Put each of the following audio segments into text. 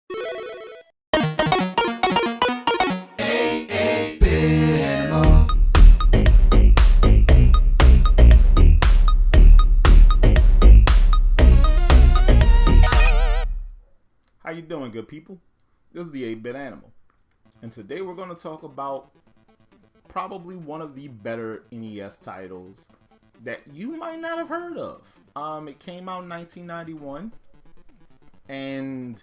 How you doing, good people? This is the 8-Bit Animal, and today we're going to talk about probably one of the better NES titles that you might not have heard of. It came out in 1991, and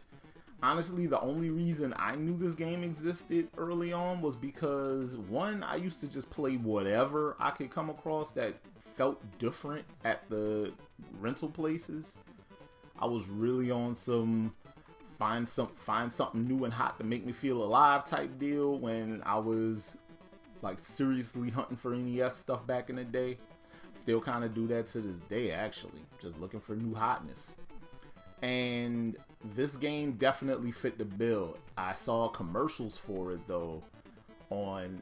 honestly, the only reason I knew this game existed early on was because, one, I used to just play whatever I could come across that felt different at the rental places. I was really on some find something new and hot to make me feel alive type deal when I was like seriously hunting for NES stuff back in the day. Still kind of do that to this day, actually, just looking for new hotness. And this game definitely fit the bill. I saw commercials for it though on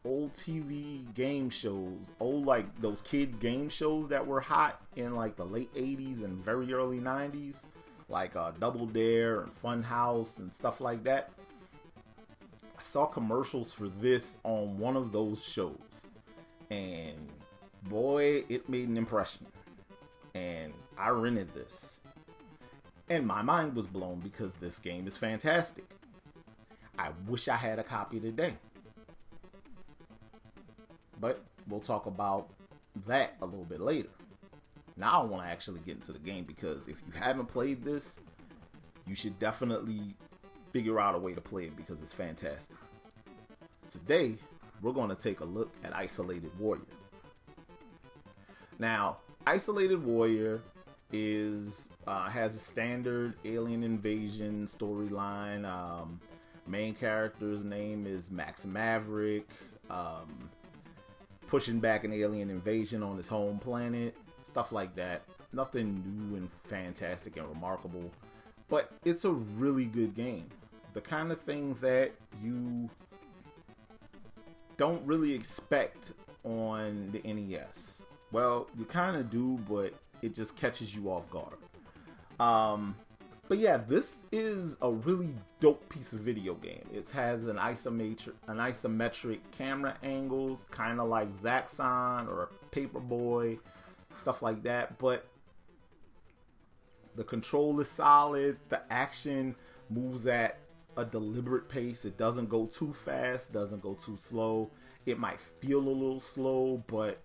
old TV game shows, old like those kid game shows that were hot in like the late 80s and very early 90s. Like Double Dare and Fun House and stuff like that. I saw commercials for this on one of those shows, and boy, it made an impression. And I rented this, and my mind was blown because this game is fantastic. I wish I had a copy today, but we'll talk about that a little bit later. Now I want to actually get into the game, because if you haven't played this, you should definitely figure out a way to play it because it's fantastic. Today, we're going to take a look at Isolated Warrior. Now, Isolated Warrior has a standard alien invasion storyline. Main character's name is Max Maverick, pushing back an alien invasion on his home planet. Stuff like that. Nothing new and fantastic and remarkable, but it's a really good game. The kind of thing that you don't really expect on the NES. Well, you kind of do, but it just catches you off guard. But yeah, this is a really dope piece of video game. It has an isometric camera angles, kind of like Zaxxon or Paperboy. Stuff like that, but the control is solid. The action moves at a deliberate pace. It doesn't go too fast, doesn't go too slow. It might feel a little slow, but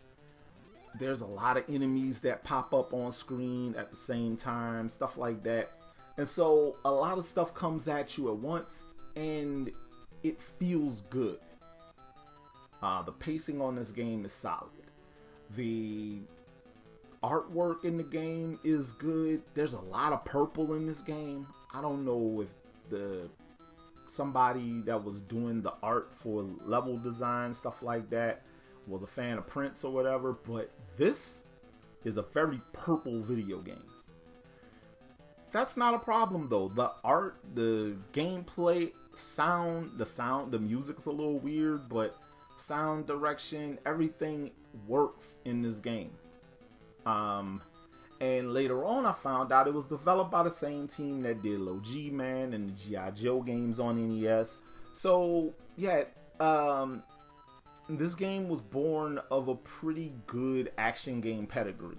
there's a lot of enemies that pop up on screen at the same time, stuff like that. And so a lot of stuff comes at you at once, and it feels good. The pacing on this game is solid. The artwork in the game is good. There's a lot of purple in this game. I don't know if somebody that was doing the art for level design, stuff like that, was a fan of Prince or whatever, but this is a very purple video game. That's not a problem though. The art, the gameplay, the music's a little weird, but sound direction, everything works in this game. And later on I found out it was developed by the same team that did Low G-Man and the G.I. Joe games on NES. So yeah, this game was born of a pretty good action game pedigree.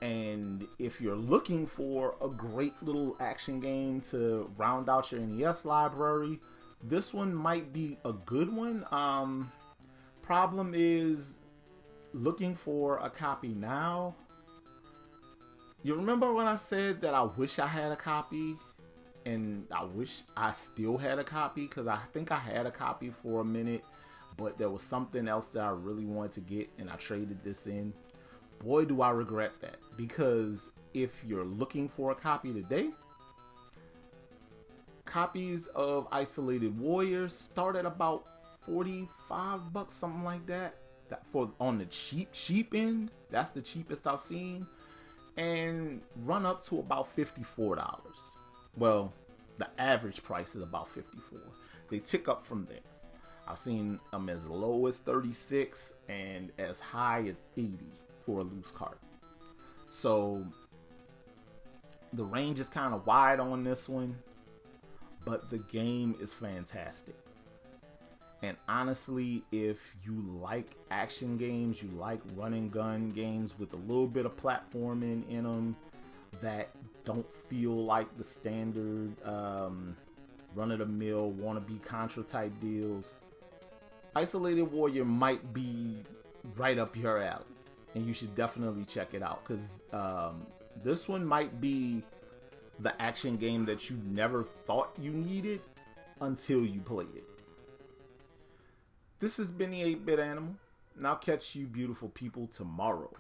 And if you're looking for a great little action game to round out your NES library, this one might be a good one. Problem is, looking for a copy now. You remember when I said that I wish I had a copy, and I wish I still had a copy, because I think I had a copy for a minute, but there was something else that I really wanted to get and I traded this in. Boy, do I regret that, because if you're looking for a copy today, copies of Isolated Warriors start at about $45, something like that. For on the cheap end, that's the cheapest I've seen, and run up to about $54. Well, the average price is about $54. They tick up from there. I've seen them as low as 36 and as high as 80 for a loose cart. So The range is kind of wide on this one, but the game is fantastic. And honestly, if you like action games, you like run and gun games with a little bit of platforming in them that don't feel like the standard run-of-the-mill wannabe Contra type deals, Isolated Warrior might be right up your alley, and you should definitely check it out, because this one might be the action game that you never thought you needed until you played it. This has been the 8-Bit Animal, and I'll catch you beautiful people tomorrow.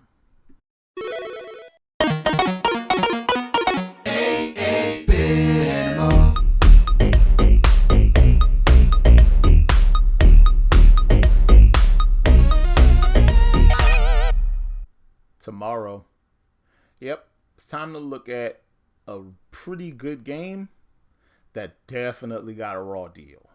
Tomorrow. Yep, it's time to look at a pretty good game that definitely got a raw deal.